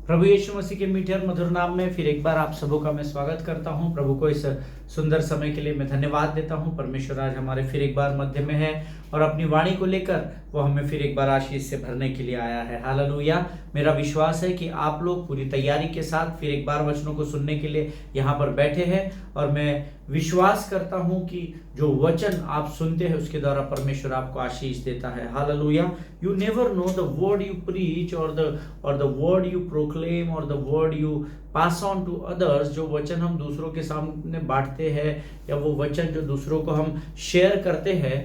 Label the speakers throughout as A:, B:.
A: प्रभु यीशु मसीह के मीठे और मधुर नाम में फिर एक बार आप सबों का मैं स्वागत करता हूं। प्रभु को इस सुंदर समय के लिए मैं धन्यवाद देता हूं। परमेश्वर आज हमारे फिर एक बार मध्य में है और अपनी वाणी को लेकर वो हमें फिर एक बार आशीष से भरने के लिए आया है। हालेलुया। मेरा विश्वास है कि आप लोग पूरी तैयारी के साथ फिर एक बार वचनों को सुनने के लिए यहाँ पर बैठे हैं और मैं विश्वास करता हूं कि जो वचन आप सुनते हैं उसके द्वारा परमेश्वर आपको आशीष देता है। Hallelujah. You never know the word you preach और द वर्ड यू प्रोक्लेम और the word you pass on to others. जो वचन हम दूसरों के सामने बांटते हैं या वो वचन जो दूसरों को हम शेयर करते हैं,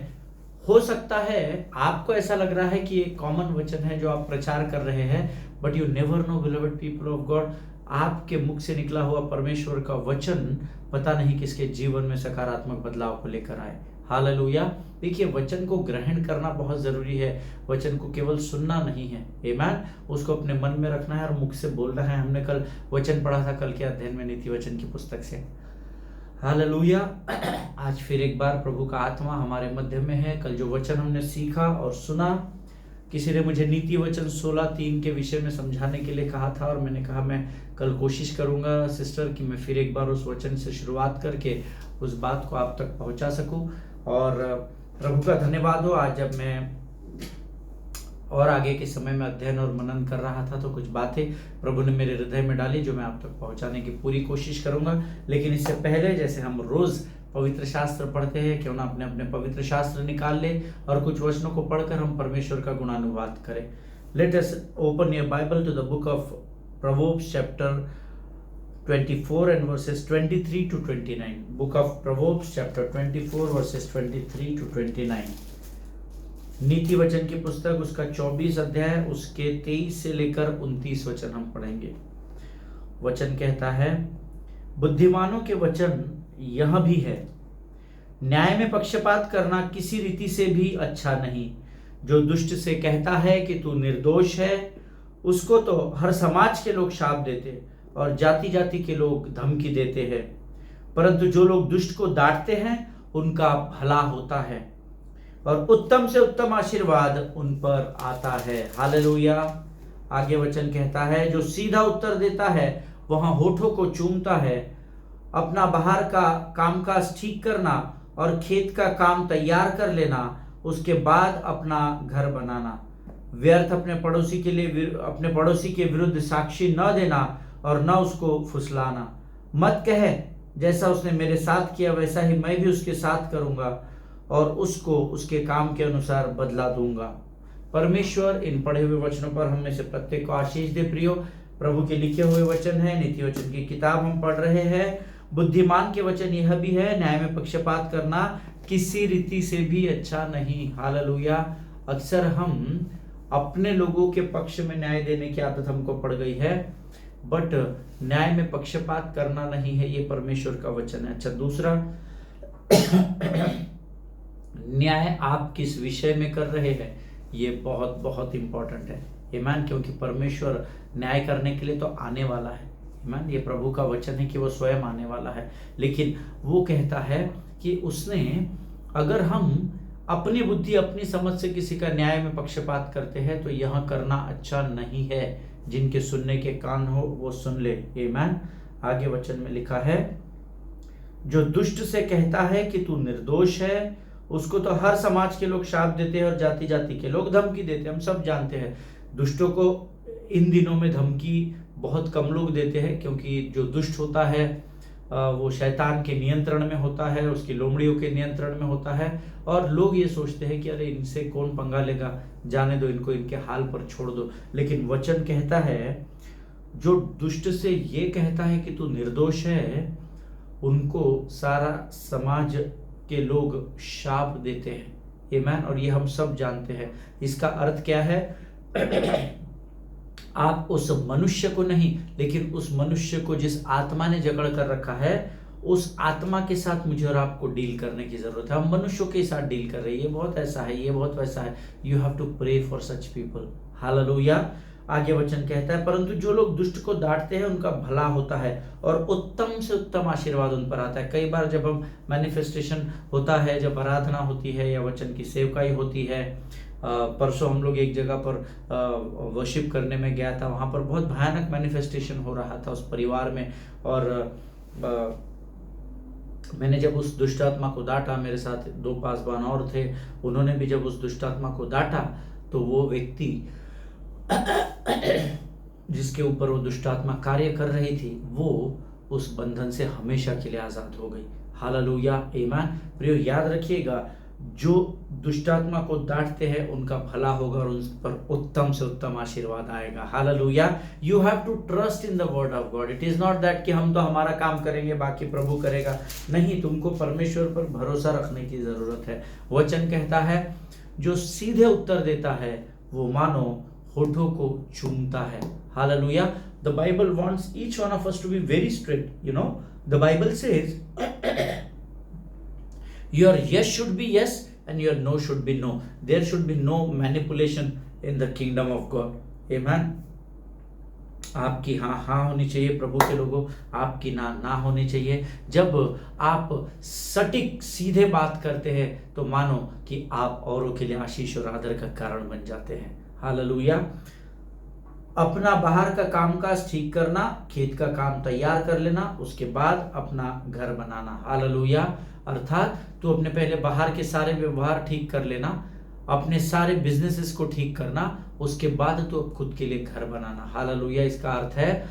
A: हो सकता है आपको ऐसा लग रहा है कि एक कॉमन वचन है जो आप प्रचार कर रहे हैं, but you never know beloved people of God, आपके मुख से निकला हुआ परमेश्वर का वचन पता नहीं किसके जीवन में सकारात्मक बदलाव को लेकर आए। हालेलुया। देखिए, वचन को ग्रहण करना बहुत जरूरी है, वचन को केवल सुनना नहीं है। आमीन। उसको अपने मन में रखना है और मुख से बोलना है। हमने कल वचन पढ़ा था, कल के अध्ययन में नीति वचन की पुस्तक से। हालेलुया। आज फिर एक बार प्रभु का आत्मा हमारे मध्य में है। कल जो वचन हमने सीखा और सुना, किसी ने मुझे नीति वचन 16:3 के विषय में समझाने के लिए कहा था और मैंने कहा मैं कल कोशिश करूंगा सिस्टर कि मैं फिर एक बार उस वचन से शुरुआत करके उस बात को आप तक पहुंचा सकूं। और प्रभु का धन्यवाद हो, आज जब मैं और आगे के समय में अध्ययन और मनन कर रहा था तो कुछ बातें प्रभु ने मेरे हृदय में डाली जो मैं आप तक पहुंचाने की पूरी कोशिश करूंगा। लेकिन इससे पहले, जैसे हम रोज पवित्र शास्त्र पढ़ते हैं, क्यों ना अपने अपने पवित्र शास्त्र निकाल ले और कुछ वचनों को पढ़कर हम परमेश्वर का गुणानुवाद करें। Let us open your Bible to the book of Proverbs chapter 24 and verses 23 to 29. Book of Proverbs chapter 24 verses 23 to 29. नीति वचन की पुस्तक उसका 24 अध्याय उसके 23 से लेकर 29 वचन हम पढ़ेंगे। वचन कहता है, बुद्धिमानों के वचन यह भी है, न्याय में पक्षपात करना किसी रीति से भी अच्छा नहीं। जो दुष्ट से कहता है कि तू निर्दोष है, उसको तो हर समाज के लोग शाप देते और जाति जाति के लोग धमकी देते हैं, परंतु जो लोग दुष्ट को डांटते हैं उनका भला होता है और उत्तम से उत्तम आशीर्वाद उन पर आता है। हालेलुया। आगे वचन कहता है, जो सीधा उत्तर देता है वहां होठों को चूमता है। अपना बाहर का कामकाज ठीक करना और खेत का काम तैयार कर लेना, उसके बाद अपना घर बनाना। व्यर्थ अपने पड़ोसी के विरुद्ध साक्षी न देना और न उसको फुसलाना। मत कहे जैसा उसने मेरे साथ किया वैसा ही मैं भी उसके साथ करूंगा और उसको उसके काम के अनुसार बदला दूंगा। परमेश्वर इन पढ़े हुए वचनों पर हम में से प्रत्येक को आशीष दे। प्रियो, प्रभु के लिखे हुए वचन है, नीति वचन की किताब हम पढ़ रहे हैं। बुद्धिमान के वचन यह भी है, न्याय में पक्षपात करना किसी रीति से भी अच्छा नहीं। हालेलुया। अक्सर हम अपने लोगों के पक्ष में न्याय देने की आदत हमको पड़ गई है, बट न्याय में पक्षपात करना नहीं है, ये परमेश्वर का वचन है। अच्छा, दूसरा, न्याय आप किस विषय में कर रहे हैं, ये बहुत बहुत इंपॉर्टेंट है। आमीन। क्योंकि परमेश्वर न्याय करने के लिए तो आने वाला है। आमीन। ये प्रभु का वचन है कि वो स्वयं आने वाला है, लेकिन वो कहता है कि उसने, अगर हम अपनी बुद्धि अपनी समझ से किसी का न्याय में पक्षपात करते हैं तो यह करना अच्छा नहीं है। जिनके सुनने के कान हो वो सुन ले। आमीन। आगे वचन में लिखा है, जो दुष्ट से कहता है कि तू निर्दोष है, उसको तो हर समाज के लोग शाप देते हैं और जाति जाति के लोग धमकी देते हैं। हम सब जानते हैं दुष्टों को इन दिनों में धमकी बहुत कम लोग देते हैं, क्योंकि जो दुष्ट होता है वो शैतान के नियंत्रण में होता है, उसकी लोमड़ियों के नियंत्रण में होता है और लोग ये सोचते हैं कि अरे इनसे कौन पंगा लेगा, जाने दो इनको, इनके हाल पर छोड़ दो। लेकिन वचन कहता है, जो दुष्ट से ये कहता है कि तू निर्दोष है, उनको सारा समाज के लोग शाप देते हैं। आमीन। और ये हम सब जानते हैं। इसका अर्थ क्या है? आप उस मनुष्य को नहीं, लेकिन उस मनुष्य को जिस आत्मा ने जकड़ कर रखा है, उस आत्मा के साथ मुझे और आपको डील करने की जरूरत है। हम मनुष्यों के साथ डील कर रहे हैं, ये बहुत ऐसा है, ये बहुत वैसा है। You have to pray for such people. Hallelujah. आगे वचन कहता है, परंतु जो लोग दुष्ट को डांटते हैं उनका भला होता है और उत्तम से उत्तम आशीर्वाद उन पर आता है। कई बार जब हम मैनिफेस्टेशन होता है, जब आराधना होती है या वचन की सेवकाई होती है, परसों हम लोग एक जगह पर वर्शिप करने में गया था, वहाँ पर बहुत भयानक मैनिफेस्टेशन हो रहा था उस परिवार में। और मैंने जब उस दुष्ट आत्मा को डांटा, मेरे साथ 2 पासवान और थे, उन्होंने भी जब उस दुष्ट आत्मा को डांटा, तो वो व्यक्ति जिसके ऊपर वो दुष्ट आत्मा कार्य कर रही थी, वो उस बंधन से हमेशा के लिए आजाद हो गई। हालेलुया, आमीन। प्रियो, याद रखिएगा, जो दुष्ट आत्मा को डांटते हैं उनका भला होगा और उन पर उत्तम से उत्तम आशीर्वाद आएगा। Hallelujah. You have to trust in the word of God. It is not that कि हम तो हमारा काम करेंगे बाकी प्रभु करेगा। नहीं, तुमको परमेश्वर पर भरोसा रखने की जरूरत है। वचन कहता है, जो सीधे उत्तर देता है वो मानो होठों को चूमता है। Hallelujah. The Bible wants each one of us to be very strict. The Bible says your yes should be yes and your no should be no. There should be no manipulation in the kingdom of God. Amen. आपकी हाँ हाँ होनी चाहिए प्रभु के लोगों, आपकी ना ना होनी चाहिए। जब आप सटीक सीधे बात करते हैं तो मानो कि आप औरों के लिए आशीष और आदर का कारण बन जाते हैं। हालेलुया। अपना बाहर का कामकाज ठीक करना, खेत का काम तैयार कर लेना, उसके बाद अपना घर बनाना। हालेलुया। अर्थात तू अपने पहले बाहर के सारे व्यवहार ठीक कर लेना, अपने सारे बिजनेसेस को ठीक करना, उसके बाद तू खुद के लिए घर बनाना। हालेलुया। इसका अर्थ है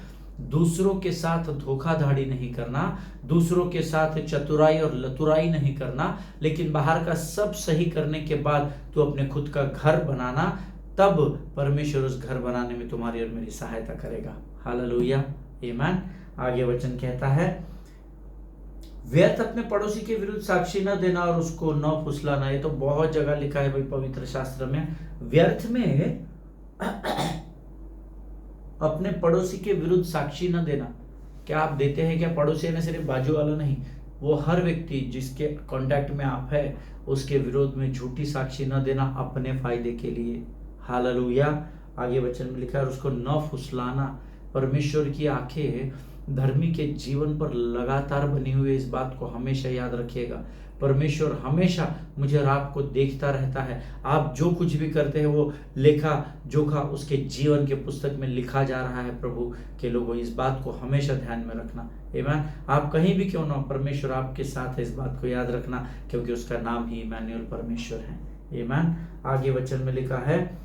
A: दूसरों के साथ धोखाधड़ी नहीं करना, दूसरों के साथ चतुराई और लतुराई नहीं करना, लेकिन बाहर का सब सही करने के बाद तू अपने खुद का घर बनाना। तब परमेश्वर उस घर बनाने में तुम्हारी और मेरी सहायता करेगा। हालेलुया, आमीन। आगे वचन कहता है, व्यर्थ अपने पड़ोसी के विरुद्ध साक्षी न देना और उसको न फुसलाना। ये तो बहुत जगह लिखा है भाई पवित्र शास्त्र में। व्यर्थ में अपने पड़ोसी के विरुद्ध साक्षी न देना। क्या आप देते हैं क्या? पड़ोसी ने सिर्फ बाजू वाला नहीं, वो हर व्यक्ति जिसके कांटेक्ट में आप है उसके विरोध में झूठी साक्षी न देना अपने फायदे के लिए। हालेलुया। आगे वचन में लिखा है, उसको न फुसलाना। परमेश्वर की आंखें धर्मी के जीवन पर लगातार बनी हुई है, इस बात को हमेशा याद रखिएगा। परमेश्वर हमेशा मुझे और आपको देखता रहता है। आप जो कुछ भी करते हैं वो लेखा जोखा उसके जीवन के पुस्तक में लिखा जा रहा है। प्रभु के लोगों, इस बात को हमेशा ध्यान में रखना। आमीन। आप कहीं भी क्यों ना, परमेश्वर आपके साथ है, इस बात को याद रखना, क्योंकि उसका नाम ही इमैनुएल परमेश्वर है। आमीन। आगे वचन में लिखा है,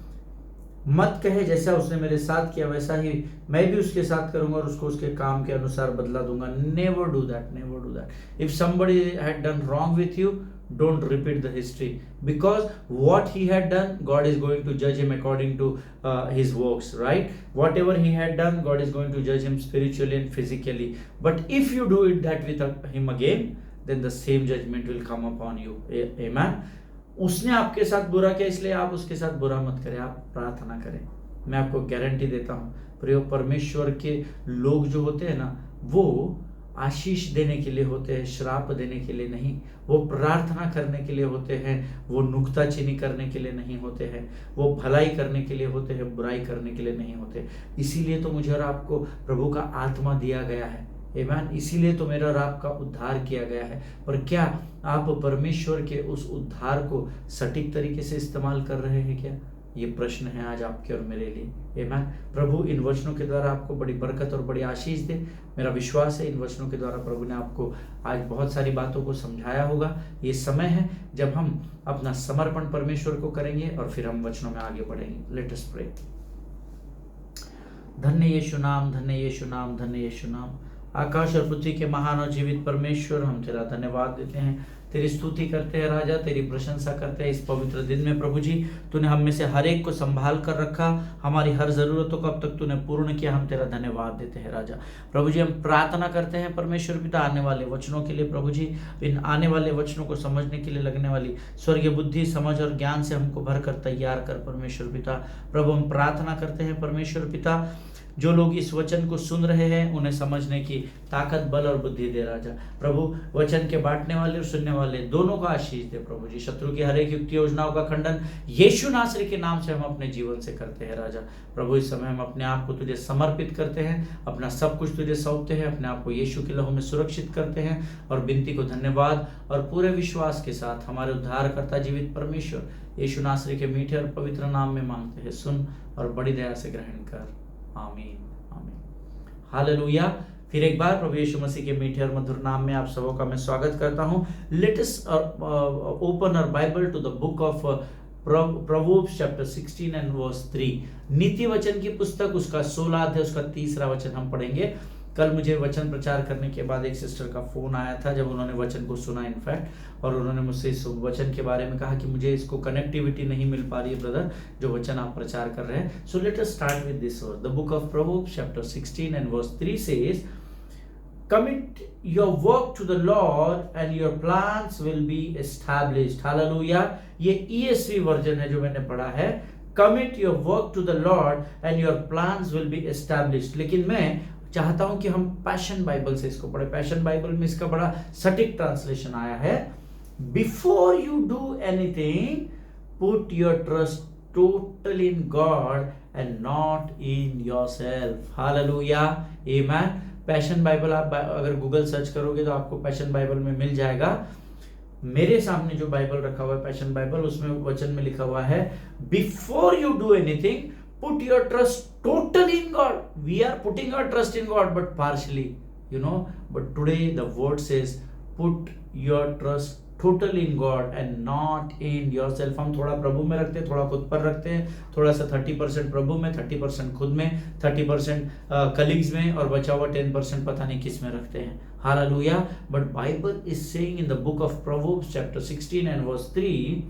A: मत कहे जैसा उसने मेरे साथ किया वैसा ही मैं भी उसके साथ करूंगा और उसको उसके काम के अनुसार बदला दूंगा। Never do that, never do that. If somebody had done wrong with you, don't repeat the history, because what he had done, God is going to judge him according to his works, right? Whatever he had done, God is going to judge him spiritually and physically. But if you do it that with him again, then the same judgment will come upon you. Amen. उसने आपके साथ बुरा किया, इसलिए आप उसके साथ बुरा मत करें, आप प्रार्थना करें। मैं आपको गारंटी देता हूँ प्रियो, परमेश्वर के लोग जो होते हैं ना, वो आशीष देने के लिए होते हैं, श्राप देने के लिए नहीं। वो प्रार्थना करने के लिए होते हैं, वो नुक्ताचीनी करने के लिए नहीं होते हैं, वो भलाई करने के लिए होते हैं, बुराई करने के लिए नहीं होते। इसीलिए तो मुझे और आपको प्रभु का आत्मा दिया गया है। आमीन। इसीलिए तो मेरा और आपका उद्धार किया गया है। पर क्या आप परमेश्वर के उस उद्धार को सटीक तरीके से इस्तेमाल कर रहे हैं क्या? ये प्रश्न है आज आपके और मेरे लिए। आमीन। प्रभु इन वचनों के द्वारा आपको बड़ी बरकत और बड़ी आशीष दे। मेरा विश्वास है इन वचनों के द्वारा प्रभु ने आपको आज बहुत सारी बातों को समझाया होगा। ये समय है जब हम अपना समर्पण परमेश्वर को करेंगे और फिर हम वचनों में आगे बढ़ेंगे। Let us pray. धन्य यीशु नाम, धन्य यीशु नाम, धन्य यीशु नाम। आकाश और पृथ्वी के महान और जीवित परमेश्वर, हम तेरा धन्यवाद देते हैं, तेरी स्तुति करते हैं राजा, तेरी प्रशंसा करते हैं इस पवित्र दिन में। प्रभु जी, तूने हम में से हर एक को संभाल कर रखा, हमारी हर जरूरतों को अब तक तूने पूर्ण किया, हम तेरा धन्यवाद देते हैं राजा। प्रभु जी, हम प्रार्थना करते हैं परमेश्वर पिता आने वाले वचनों के लिए। प्रभु जी, इन आने वाले वचनों को समझने के लिए लगने वाली स्वर्गीय बुद्धि, समझ और ज्ञान से हमको भर कर तैयार कर परमेश्वर पिता। प्रभु, हम प्रार्थना करते हैं परमेश्वर पिता, जो लोग इस वचन को सुन रहे हैं उन्हें समझने की ताकत, बल और बुद्धि दे राजा। प्रभु वचन के बांटने वाले और सुनने वाले दोनों का आशीष दे प्रभु जी। शत्रु की हर एक युक्ति योजनाओं का खंडन यीशु नासरी के नाम से हम अपने जीवन से करते हैं राजा। प्रभु इस समय हम अपने आप को तुझे समर्पित करते हैं, अपना सब कुछ तुझे सौंपते हैं, अपने आप को यीशु के लहू में सुरक्षित करते हैं और विनती को धन्यवाद और पूरे विश्वास के साथ हमारे उद्धारकर्ता जीवित परमेश्वर यीशु नासरी के मीठे और पवित्र नाम में मांगते हैं। सुन और बड़ी दया से ग्रहण कर। आमीन आमीन हालेलुया। फिर एक बार प्रभु यीशु मसीह के मीठे और मधुर नाम में आप सबों का मैं स्वागत करता हूं। Let us open our Bible to the book of Proverbs chapter 16 and verse 3। नीति वचन की पुस्तक उसका 16 अध्याय उसका 3 वचन हम पढ़ेंगे। कल मुझे वचन प्रचार करने के बाद एक सिस्टर का फोन आया था जब उन्होंने वचन को सुना इनफैक्ट, और उन्होंने मुझसे इस वचन के बारे में कहा कि मुझे इसको कनेक्टिविटी नहीं मिल पा रही है ब्रदर, जो वचन आप प्रचार कर रहे हैं। So let us start with this word. The book of Proverbs chapter 16 and verse 3 says, commit your work to the Lord and your plans will be established। Hallelujah. ये ESV वर्जन है जो मैंने पढ़ा है। commit your work to the Lord and your plans will be established। लेकिन मैं चाहता हूं कि हम पैशन बाइबल से इसको पढ़े। पैशन बाइबल में इसका बड़ा सटीक ट्रांसलेशन आया है, before you do anything put your trust total in God and not in yourself. Hallelujah आमीन। पैशन बाइबल आप अगर गूगल सर्च करोगे तो आपको पैशन बाइबल में मिल जाएगा। मेरे सामने जो बाइबल रखा हुआ है पैशन बाइबल, उसमें वचन में लिखा हुआ है, before you do anything put your trust totally in God। We are putting our trust in God but partially, but today the word says put your trust totally in God and not in yourself। हम थोड़ा प्रभु में रखते हैं, थोड़ा खुद पर रखते हैं, थोड़ा सा 30% प्रभु में, 30% खुद में, 30% कलीग्स में और बचा हुआ 10% पता नहीं किस में रखते हैं। Hallelujah. But Bible is saying in the book of Proverbs chapter 16 and verse 3,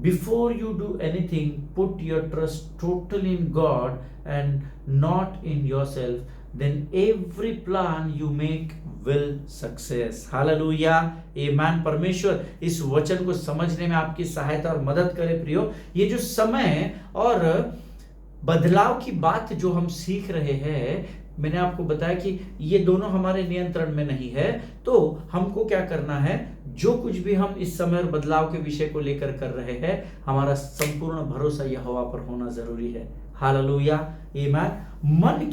A: before you do anything put your trust totally in God and not in yourself, then every plan you make will success। Hallelujah आमीन। परमेश्वर इस वचन को समझने में आपकी सहायता और मदद करे प्रियो। ये जो समय और बदलाव की बात जो हम सीख रहे हैं, मैंने आपको बताया कि ये दोनों हमारे नियंत्रण में नहीं है, तो हमको क्या करना है, जो कुछ भी हम इस समय और बदलाव के विषय को लेकर कर रहे हैं, हमारा संपूर्ण भरोसा यहोवा पर होना जरूरी है। हालेलुया आमीन। मन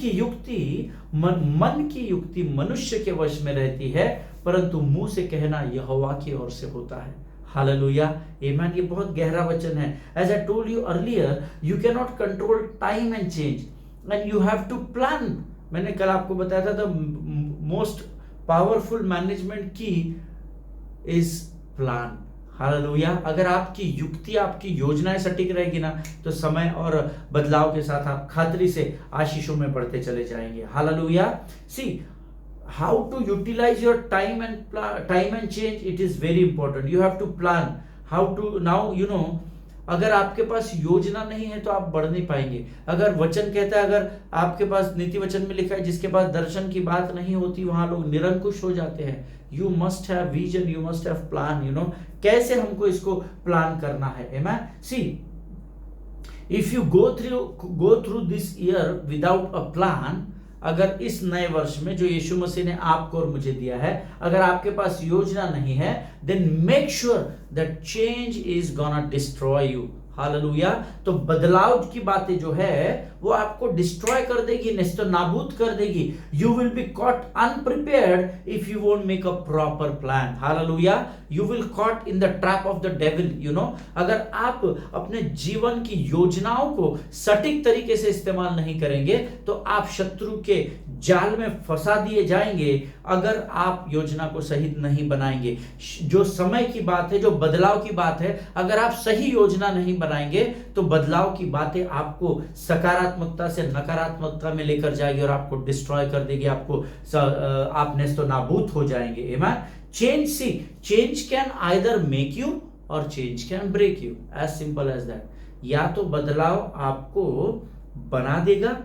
A: की युक्ति मनुष्य के वश में रहती है, परंतु मुंह से कहना यहोवा की ओर से होता है। हालेलुया आमीन। ये बहुत गहरा वचन है। As I told you earlier, you can not control time and change and you have to plan. मैंने कल आपको बताया था द मोस्ट पावरफुल मैनेजमेंट की इज प्लान। हालेलुया। अगर आपकी युक्ति, आपकी योजनाएं सटीक रहेगी ना, तो समय और बदलाव के साथ आप खातरी से आशीषों में बढ़ते चले जाएंगे। Hallelujah. See how to utilise your time and change, it is very important. You have to plan how to now अगर आपके पास योजना नहीं है तो आप बढ़ नहीं पाएंगे। अगर वचन कहता है, अगर आपके पास नीति वचन में लिखा है, जिसके पास दर्शन की बात नहीं होती वहां लोग निरंकुश हो जाते हैं। You must have vision, you must have plan. कैसे हमको इसको प्लान करना है। आमीन। See if you go through this year without a plan, अगर इस नए वर्ष में जो यीशु मसीह ने आपको और मुझे दिया है, अगर आपके पास योजना नहीं है, then make sure that change is gonna destroy you. Hallelujah. तो बदलाव की बातें जो है वो आपको डिस्ट्रॉय कर देगी, नेस्तो नाबूद कर देगी। You will be caught unprepared if you won't make a proper plan. Hallelujah. You will caught in the trap of the devil. अगर आप अपने जीवन की योजनाओं को सटीक तरीके से इस्तेमाल नहीं करेंगे तो आप शत्रु के जाल में फंसा दिए जाएंगे। अगर आप योजना को सही नहीं बनाएंगे, जो समय की बात है, जो बदलाव की बात है, अगर आप सही योजना नहीं बनाएंगे तो बदलाव की बातें आपको सकारात्मकता से नकारात्मकता में लेकर जाएगी और आपको डिस्ट्रॉय कर देगी। आप नेस्तो नाबूद हो जाएंगे। आमीन। Change can either make you or change can break you, as simple as that. या तो बदलाव आपको बना देगा,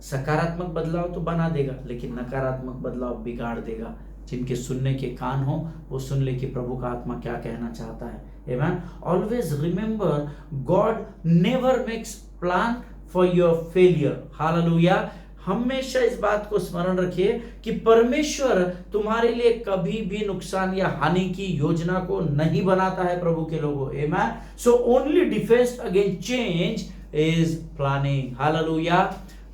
A: सकारात्मक बदलाव तो बना देगा, लेकिन नकारात्मक बदलाव बिगाड़ देगा। जिनके सुनने के कान हो वो सुन ले कि प्रभु का आत्मा क्या कहना चाहता है। आमीन। Always remember, God never makes plan for your failure. Hallelujah. हमेशा इस बात को स्मरण रखिए कि परमेश्वर तुम्हारे लिए कभी भी नुकसान या हानि की योजना को नहीं बनाता है प्रभु के लोगों। Amen. So only defence against change is planning. Hallelujah.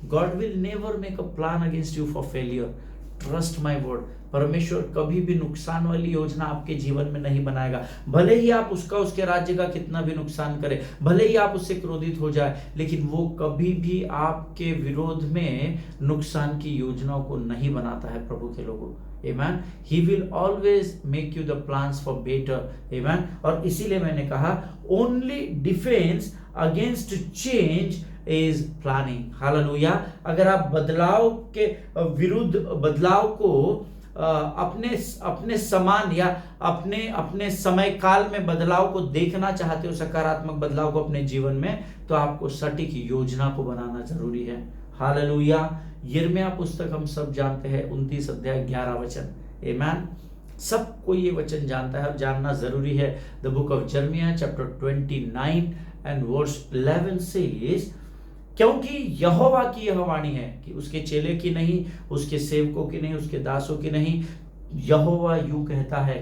A: God will never make a plan against you for failure. Trust my word. परमेश्वर कभी भी नुकसान वाली योजना आपके जीवन में नहीं बनाएगा। भले ही आप उसके राज्य का कितना भी नुकसान करें, भले ही आप उससे क्रोधित हो जाए, लेकिन वो कभी भी आपके विरोध में नुकसान की योजनाओं को नहीं बनाता है प्रभु के लोगों। Amen. He will always make you the plans for better. Amen. और इसीलिए मैंने कहा only defense against change is planning. Hallelujah. अगर आप बदलाव के विरुद्ध बदलाव को अपने समान या अपने समय काल में बदलाव को देखना चाहते हो, सकारात्मक बदलाव को अपने जीवन में, तो आपको सटीक योजना को बनाना जरूरी है। हालेलुया। यिर्मयाह पुस्तक हम सब जानते हैं, 29 अध्याय 11 वचन। आमेन। सबको ये वचन जानता है और जानना जरूरी है। द बुक ऑफ यिर्मयाह चैप्टर 29 एंड वर्स 11 सेज, क्योंकि यहोवा की यह वाणी है कि उसके चेले की नहीं, उसके सेवकों की नहीं, उसके दासों की नहीं, यहोवा यूं कहता है।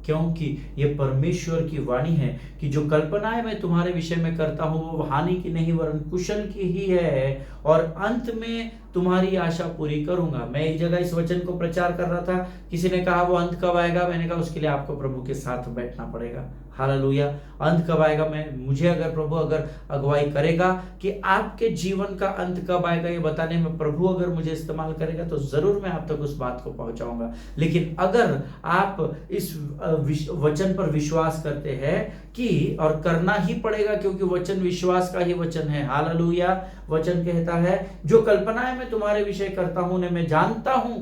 A: क्योंकि ये परमेश्वर की वाणी है कि जो कल्पनाएं मैं तुम्हारे विषय में करता हूं वो हानि की नहीं वरन कुशल की ही है, और अंत में तुम्हारी आशा पूरी करूंगा। मैं एक जगह इस वचन को प्रचार कर रहा था, किसी ने कहा वो अंत कब आएगा? मैंने कहा उसके लिए आपको प्रभु के साथ बैठना पड़ेगा। हालेलुया। अंत कब आएगा? मुझे अगर प्रभु अगर अगुवाई करेगा कि आपके जीवन का अंत कब आएगा ये बताने में प्रभु अगर मुझे इस्तेमाल करेगा तो जरूर मैं आप तक उस बात को पहुंचाऊंगा। लेकिन अगर आप इस वचन पर विश्वास करते हैं कि, और करना ही पड़ेगा क्योंकि वचन विश्वास का ही वचन है। हालेलुया। वचन कहता है जो कल्पनाएं मैं तुम्हारे विषय करता हूं उन्हें मैं जानता हूं।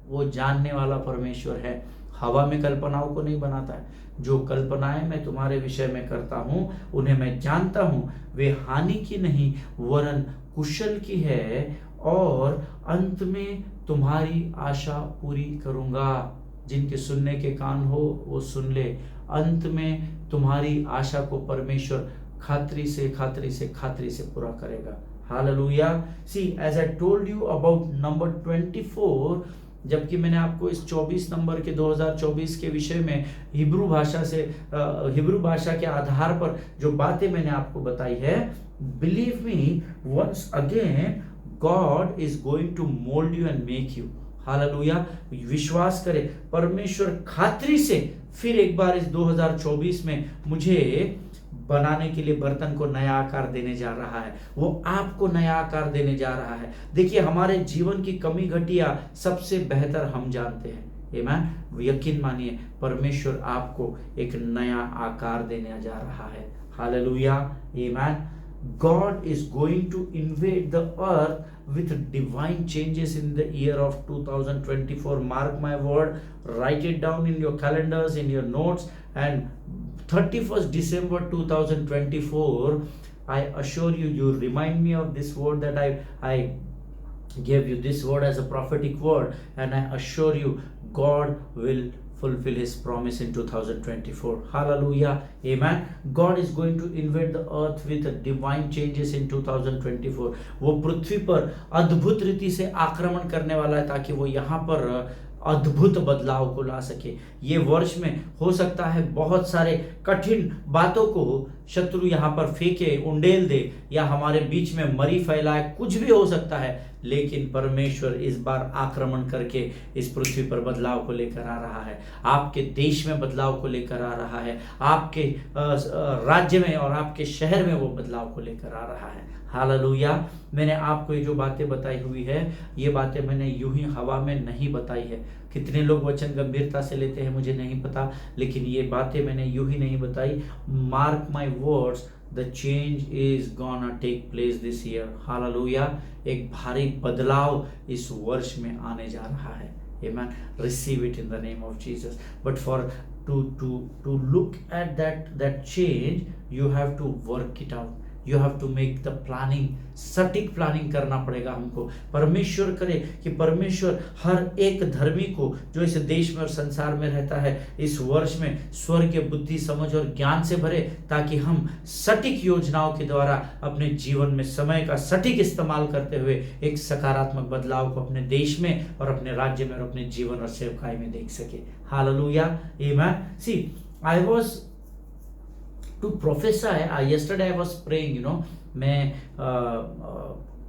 A: वो जानने वाला परमेश्वर है, हवा में कल्पनाओं को नहीं बनाता है। जो कल्पनाएं मैं तुम्हारे विषय में करता हूं उन्हें मैं जानता हूं, वे हानि की नहीं वरन कुशल की है, और अंत में तुम्हारी आशा पूरी करूंगा। जिनके सुनने के कान हो वो सुन ले। अंत में तुम्हारी आशा को परमेश्वर खातरी से पूरा करेगा। Hallelujah. See as I told you about number 24, जबकि मैंने आपको इस 24 नंबर के 2024 के विषय में हिब्रू भाषा के आधार पर जो बातें मैंने आपको बताई है, believe me once again God is going to mould you and make you. Hallelujah. विश्वास करें, परमेश्वर खातरी से फिर एक बार इस 2024 में मुझे बनाने के लिए बर्तन को नया आकार देने जा रहा है। वो आपको नया आकार देने जा रहा है। देखिए, हमारे जीवन की कमी घटिया सबसे बेहतर हम जानते हैं। आमीन। यकीन मानिए, परमेश्वर आपको एक नया आकार देने जा रहा है। हालेलुया। आमीन। God is going to invade the earth with divine changes in the year of 2024. Mark my word. Write it down in your calendars, in your notes. And 31st December 2024, I assure you, you remind me of this word that I gave you this word as a prophetic word, and I assure you, God will fulfill his promise in 2024. Hallelujah. Amen. God is going to invade the earth with divine changes in 2024. वो पृथ्वी पर अद्भुत रीति से आक्रमण करने वाला है ताकि वो यहाँ पर अद्भुत बदलाव को ला सके। ये वर्ष में हो सकता है बहुत सारे कठिन बातों को शत्रु यहाँ पर फेंके, उंडेल दे, या हमारे बीच में मरी फैलाए, कुछ भी हो सकता है, लेकिन परमेश्वर इस बार आक्रमण करके इस पृथ्वी पर बदलाव को लेकर आ रहा है। आपके देश में बदलाव को लेकर आ रहा है, आपके राज्य में और आपके शहर में वो बदलाव को लेकर आ रहा है। हालेलुया। मैंने आपको ये जो बातें बताई हुई है, ये बातें मैंने यूं ही हवा में नहीं बताई है। कितने लोग वचन गंभीरता से लेते हैं मुझे नहीं पता, लेकिन ये बातें मैंने यूं ही नहीं बताई। Mark my words, the change is gonna take place this year. Hallelujah. एक भारी बदलाव इस वर्ष में आने जा रहा है। Amen. Receive it in the name of Jesus. But for to look at that change, you have to work it out. You have to make the planning, सटीक प्लानिंग करना पड़ेगा हमको। परमेश्वर करे कि परमेश्वर हर एक धर्मी को जो इस देश में और संसार में रहता है इस वर्ष में स्वर्ग के बुद्धि, समझ और ज्ञान से भरे, ताकि हम सटीक योजनाओं के द्वारा अपने जीवन में समय का सटीक इस्तेमाल करते हुए एक सकारात्मक बदलाव को अपने देश में और अपने राज्य में और अपने जीवन और सेवकाई में देख सके। Hallelujah, amen. See, I was to prophesy, yesterday I was praying, मैं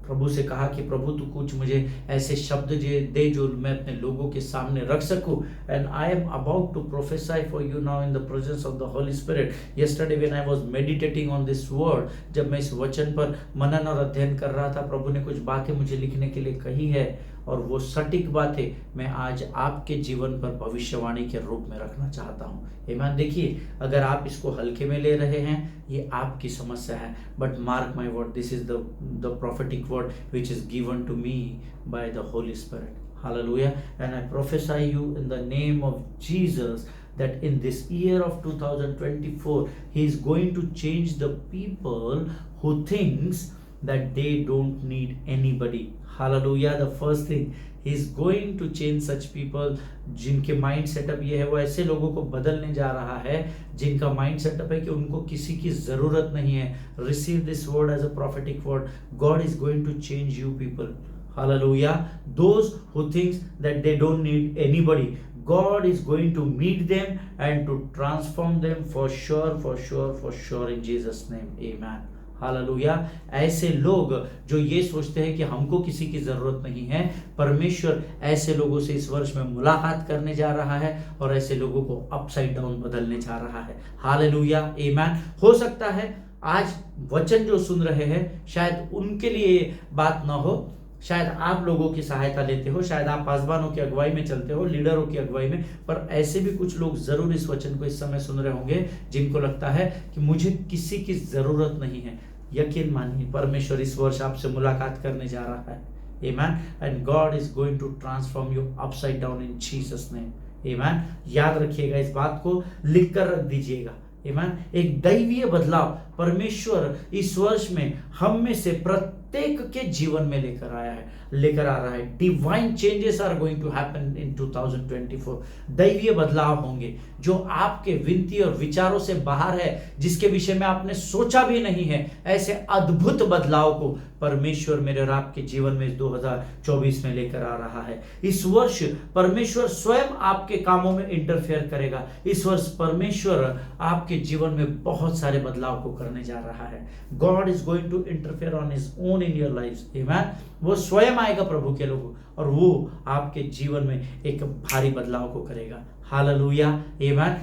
A: प्रभु से कहा कि प्रभु तू कुछ मुझे ऐसे शब्द दे जो मैं अपने लोगों के सामने रख सकूं, and I am about to prophesy for you now in the presence of the Holy Spirit. Yesterday when I was meditating on this word, जब मैं इस वचन पर मनन और अध्ययन कर रहा था, प्रभु ने कुछ बातें मुझे लिखने के लिए कही है, और वो सटीक बातें मैं आज आपके जीवन पर भविष्यवाणी के रूप में रखना चाहता हूँ। आमीन। देखिए, अगर आप इसको हल्के में ले रहे हैं, ये आपकी समस्या है, but mark my word, this is the prophetic word which is given to me by the Holy Spirit. Hallelujah. And I prophesy you in the name of Jesus that in this year of 2024 he is going to change the people who thinks that they don't need anybody. Hallelujah. The first thing, he is going to change such people जिनके mind setup ये है, वो ऐसे लोगों को बदलने जा रहा है जिनका माइंड सेटअप है कि उनको किसी की जरूरत नहीं है। Receive this word as a prophetic word. God is going to change you people. Hallelujah. Those who thinks that they don't need anybody, God is going to meet them and to transform them for sure in Jesus name. Amen. Hallelujah. ऐसे लोग जो ये सोचते हैं कि हमको किसी की जरूरत नहीं है, परमेश्वर ऐसे लोगों से इस वर्ष में मुलाकात करने जा रहा है और ऐसे लोगों को अपसाइड डाउन बदलने जा रहा है। हालेलुया, आमीन। हो सकता है आज वचन जो सुन रहे हैं शायद उनके लिए बात ना हो, शायद आप लोगों की सहायता लेते हो, शायद आप पासवानों की अगुवाई में चलते हो, लीडरों की अगुवाई में, पर ऐसे भी कुछ लोग जरूर इस वचन को इस समय सुन रहे होंगे जिनको लगता है कि मुझे किसी की जरूरत नहीं है। यकीन मानिए, परमेश्वर इस वर्ष आपसे मुलाकात करने जा रहा है। Amen. And God is going to transform you upside down in Jesus name. Amen. याद रखिएगा, इस बात को लिख कर रख दीजिएगा। आमीन। एक दैवीय बदलाव परमेश्वर इस वर्ष में हम में से प्रत्येक के जीवन में लेकर आ रहा है। Divine changes are going to happen in 2024। दैवीय बदलाव होंगे जो आपके विनती और विचारों से बाहर है, जिसके विषय में आपने सोचा भी नहीं है। ऐसे अद्भुत बदलाव को परमेश्वर मेरे और आपके जीवन में इस 2024 में लेकर आ रहा है। इस वर्ष परमेश्वर स्वयं आपके कामों में इंटरफेयर करेगा। इस वर्ष परमेश्वर आपके जीवन में बहुत सारे बदलाव को करने जा रहा है। God is going to interfere on his own in your life. Amen. वो स्वयं आएगा प्रभु के लोगों, और वो आपके जीवन में एक भारी बदलाव को करेगा। हालेलुया, आमीन।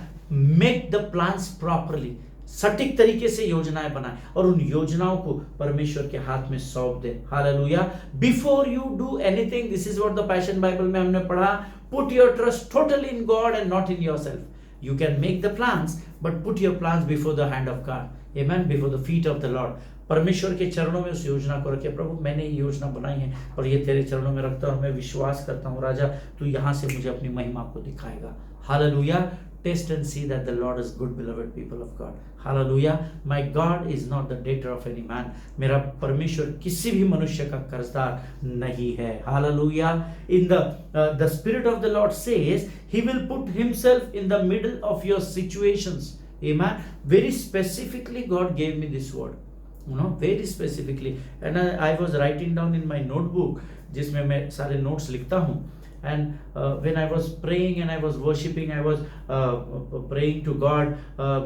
A: मेक द प्लान्स प्रॉपरली, सटीक तरीके से योजनाएं बनाए और उन योजनाओं को परमेश्वर के हाथ में सौंप दे। Hallelujah. Before you do anything, this is what the passion Bible में हमने पढ़ा, put your trust totally in God and not in yourself. You can make the plans but put your plans before the hand of God. आमीन। Before the feet of the Lord. परमेश्वर के चरणों में उस योजना को रखे। प्रभु, मैंने ये योजना बनाई है और ये तेरे चरणों में रखता हूं, और मैं विश्वास करता हूं राजा तू यहां से मुझे अपनी महिमा को दिखाएगा। Hallelujah. Taste and see that the Lord is good, beloved people of God. Hallelujah. My God is not the debtor of any man. मेरा परमेश्वर किसी भी मनुष्य का कर्जदार नहीं है। Hallelujah. In the spirit of the Lord says he will put himself in the middle of your situations. Amen. Very specifically God gave me this word, very specifically, and I was writing down in my notebook जिसमें मैं सारे notes लिखता हूँ, and when I was praying and I was worshiping, I was praying to God,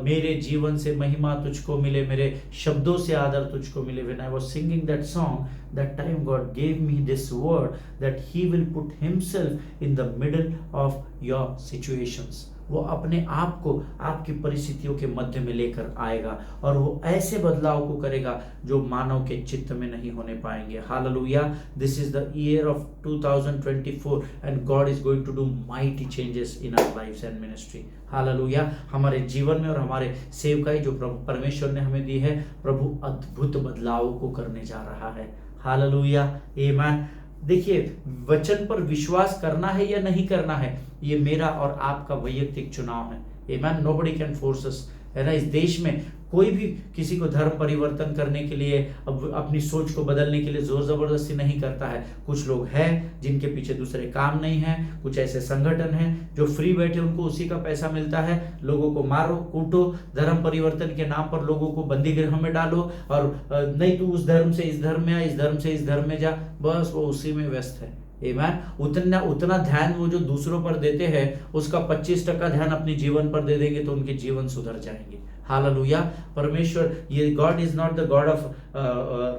A: मेरे जीवन से महिमा तुझको मिले, मेरे शब्दों से आदर तुझको मिले। When I was singing that song, that time God gave me this word that he will put himself in the middle of your situations. वो अपने आप को आपकी परिस्थितियों के मध्य में लेकर आएगा और वो ऐसे बदलाव को करेगा जो मानव के चित्त में नहीं होने पाएंगे। Hallelujah. This is the year of 2024 and God is going to do mighty changes in our lives and ministry. Hallelujah. हमारे जीवन में और हमारे सेवकाई जो प्रभु परमेश्वर ने हमें दी है, प्रभु अद्भुत बदलाव को करने जा रहा है। हालेलुया, आमीन। देखिए, वचन पर विश्वास करना है या नहीं करना है, ये मेरा और आपका वैयक्तिक चुनाव है। आमीन। नोबडी कैन फोर्स अस, है ना। इस देश में कोई भी किसी को धर्म परिवर्तन करने के लिए, अब अपनी सोच को बदलने के लिए जोर जबरदस्ती नहीं करता है। कुछ लोग हैं जिनके पीछे दूसरे काम नहीं है, कुछ ऐसे संगठन हैं जो फ्री बैठे, उनको उसी का पैसा मिलता है, लोगों को मारो कूटो, धर्म परिवर्तन के नाम पर लोगों को बंदी गृह में डालो, और नहीं तू उस धर्म से इस धर्म में आ, इस धर्म से इस धर्म में जा, बस वो उसी में व्यस्त है। आमेन। उतना ध्यान वो जो दूसरों पर देते हैं उसका 25% ध्यान अपने जीवन पर दे देंगे तो उनके जीवन सुधर जाएंगे। हालेलुया। परमेश्वर, ये God is not the God of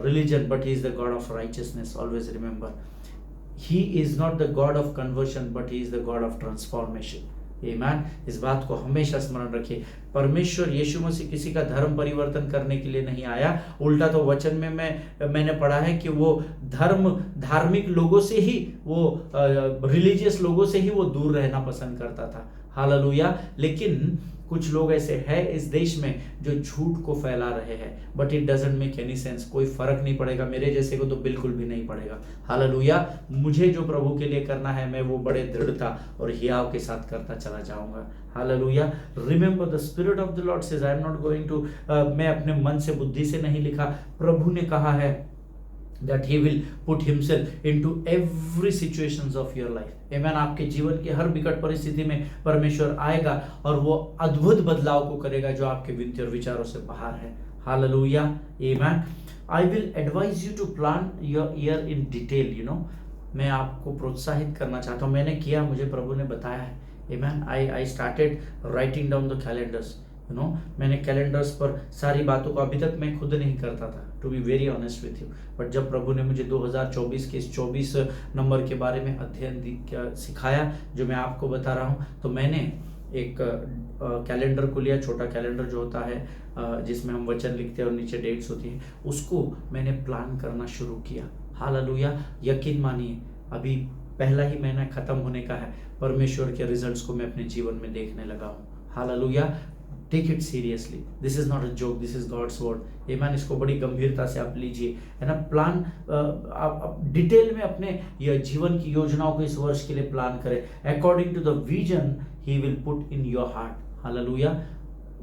A: religion but he is the God of righteousness. Always remember, he is not the God of conversion but he is the God of transformation. आमीन। इस बात को हमेशा स्मरण रखिए। परमेश्वर यीशु मसीह किसी का धर्म परिवर्तन करने के लिए नहीं आया, उल्टा तो वचन में मैंने पढ़ा है कि वो धार्मिक लोगों से ही, वो रिलीजियस लोगों से ही वो दूर रहना पसंद करता था। हालेलुया। लेकिन कुछ लोग ऐसे हैं इस देश में जो झूठ को फैला रहे हैं, but it doesn't make any sense. कोई फर्क नहीं पड़ेगा, मेरे जैसे को तो बिल्कुल भी नहीं पड़ेगा। हालेलुया। मुझे जो प्रभु के लिए करना है मैं वो बड़े दृढ़ता और हियाव के साथ करता चला जाऊंगा। Hallelujah. Remember the spirit of the Lord says I am not going to, मैं अपने मन से बुद्धि से नहीं लिखा, प्रभु ने कहा है that he will put himself into every situations of your life. Amen। आपके जीवन की हर विकट परिस्थिति में परमेश्वर आएगा और वो अद्भुत बदलाव को करेगा जो आपके विनती और विचारों से बाहर है। Hallelujah. Amen। I will advise you to plan your year in detail, you know। मैं आपको प्रोत्साहित करना चाहता हूँ, मैंने किया, मुझे प्रभु ने बताया है। Amen। I started writing down the calendars, you know। मैंने कैलेंडर्स पर सारी बातों को, अभी तक मैं खुद नहीं करता था, to be very honest with you, but जब प्रभु ने मुझे 2024 के इस 24 नंबर के बारे में अध्ययन सिखाया जो मैं आपको बता रहा हूँ, तो मैंने एक कैलेंडर को लिया, छोटा कैलेंडर जो होता है जिसमें हम वचन लिखते हैं और नीचे डेट्स होती है, उसको मैंने प्लान करना शुरू किया। हालेलुया। यकीन मानिए अभी पहला ही महीना खत्म होने का है, परमेश्वर के रिजल्ट्स को मैं अपने जीवन में देखने लगा हूँ। Hallelujah. Take it seriously, this is not a joke, this is God's word. Amen. इसको बड़ी गंभीरता से आप लीजिए, है ना। प्लान आप डिटेल में अपने जीवन की योजनाओं को इस वर्ष के लिए प्लान करें according to the vision he will put in your heart. Hallelujah.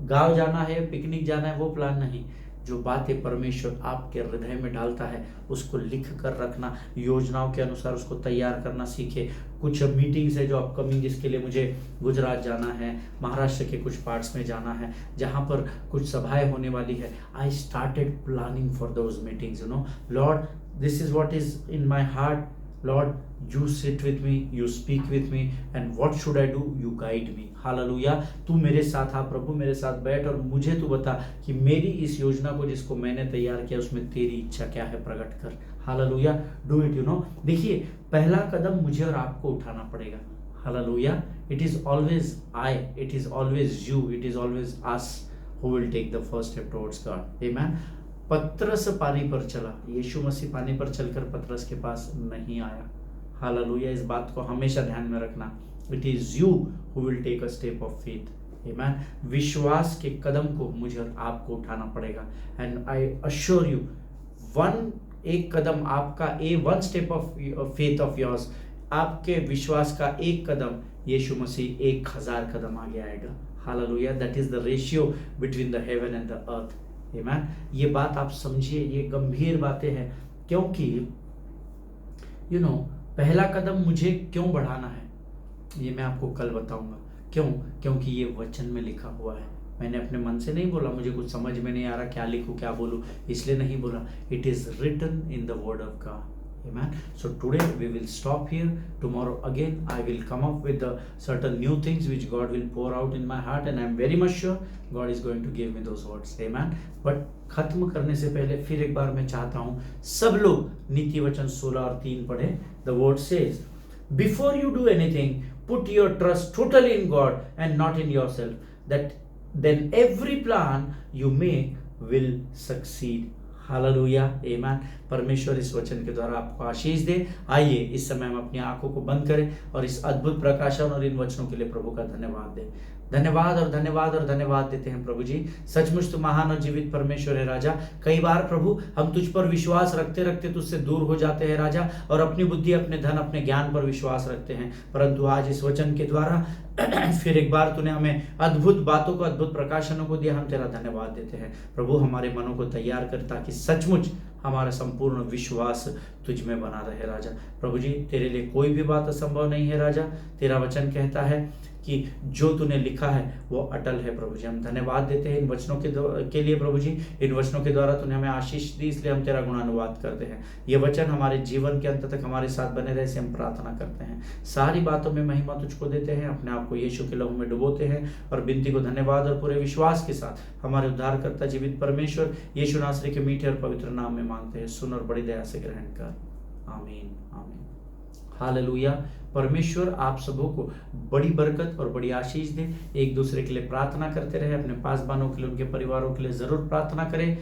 A: गाँव जाना है, पिकनिक जाना है, वो प्लान नहीं, जो बातें परमेश्वर आपके हृदय में डालता है उसको लिख कर रखना, योजनाओं के अनुसार उसको तैयार करना सीखे। कुछ मीटिंग्स है जो अपकमिंग, जिसके लिए मुझे गुजरात जाना है, महाराष्ट्र के कुछ पार्ट्स में जाना है जहाँ पर कुछ सभाएं होने वाली है। I started planning for those meetings, you know. Lord, this is what is in my heart, Lord, you sit with me, you speak with me, and what should I do? You guide me. Hallelujah. तू मेरे साथ आ प्रभु, मेरे साथ बैठ और मुझे तू बता कि मेरी इस योजना को जिसको मैंने तैयार किया उसमें तेरी इच्छा क्या है, प्रकट कर। Hallelujah. Do it, you know. देखिए, पहला कदम मुझे और आपको उठाना पड़ेगा। Hallelujah. It is always I, it is always you, it is always us who will take the first step towards God. Amen. पतरस पानी पर चला, यीशु मसीह पानी पर चलकर पतरस के पास नहीं आया। हालेलुया। इस बात को हमेशा ध्यान में रखना। It is you who will take a step of faith. Amen. विश्वास के कदम को मुझे और आपको उठाना पड़ेगा। एंड आई अश्योर यू, एक कदम आपका, one step of faith of yours, आपके विश्वास का एक कदम यीशु मसीह 1000 कदम आगे आएगा। Hallelujah. That is the ratio between the heaven and the earth. आमीन। ये बात आप समझिए, ये गंभीर बातें हैं, क्योंकि यू नो पहला कदम मुझे क्यों बढ़ाना है ये मैं आपको कल बताऊंगा। क्यों? क्योंकि ये वचन में लिखा हुआ है। मैंने अपने मन से नहीं बोला, मुझे कुछ समझ में नहीं आ रहा क्या लिखूं क्या बोलूं, इसलिए नहीं बोला। It is written in the word of God. Amen. So today we will stop here. Tomorrow again I will come up with certain new things which God will pour out in my heart, and I am very much sure God is going to give me those words. Amen. But खत्म करने से पहले फिर एक बार मैं चाहता हूँ सब लोग नीति वचन 16 और 3 पढ़े। The word says, before you do anything, put your trust totally in God and not in yourself, that then every plan you make will succeed. Hallelujah. Amen. परमेश्वर इस वचन के द्वारा आपको आशीष दे। आइए इस समय हम अपनी आंखों को बंद करें और इस अद्भुत प्रकाशन और इन वचनों के लिए प्रभु का धन्यवाद दें। धन्यवाद और धन्यवाद और धन्यवाद देते हैं प्रभु जी। सचमुच तू महान और जीवित परमेश्वर है राजा। कई बार प्रभु हम तुझ पर विश्वास रखते रखते तुझसे दूर हो जाते हैं राजा, और अपनी बुद्धि, अपने धन, अपने ज्ञान पर विश्वास रखते हैं। परंतु आज इस वचन के द्वारा फिर एक बार तूने हमें अद्भुत बातों को, अद्भुत प्रकाशनों को दिया। हम तेरा धन्यवाद देते हैं प्रभु। हमारे मनों को तैयार कर ताकि सचमुच हमारा संपूर्ण विश्वास तुझ में बना रहे राजा। प्रभु जी, तेरे लिए कोई भी बात असंभव नहीं है राजा। तेरा वचन कहता है कि जो तूने लिखा है वो अटल है। प्रभु जी, हम धन्यवाद देते हैं इन वचनों के लिए प्रभु जी। इन वचनों के द्वारा तूने हमें आशीष दी, इसलिए हम तेरा गुणानुवाद करते हैं। ये वचन हमारे जीवन के अंत तक हमारे साथ बने रहे, इसे हम प्रार्थना करते हैं। सारी बातों में महिमा तुझको देते हैं, अपने आप को यीशु के लहू में डुबोते हैं और विनती को धन्यवाद और पूरे विश्वास के साथ हमारे उद्धारकर्ता जीवित परमेश्वर यीशु नासरी के मीठे और पवित्र नाम में मांगते हैं। सुन और बड़ी दया से ग्रहण कर। आमीन आमीन। हालेलुया। परमेश्वर आप सबों को बड़ी बरकत और बड़ी आशीष दे। एक दूसरे के लिए प्रार्थना करते रहे, अपने पासबानों के लिए, उनके परिवारों के लिए जरूर प्रार्थना करें।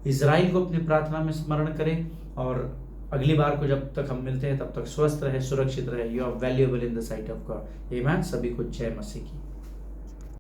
A: इजराइल को अपनी प्रार्थना में स्मरण करें, और अगली बार को जब तक हम मिलते हैं तब तक स्वस्थ रहे, सुरक्षित रहे। You are valuable in the sight of God. Amen. सभी को जय मसीह की।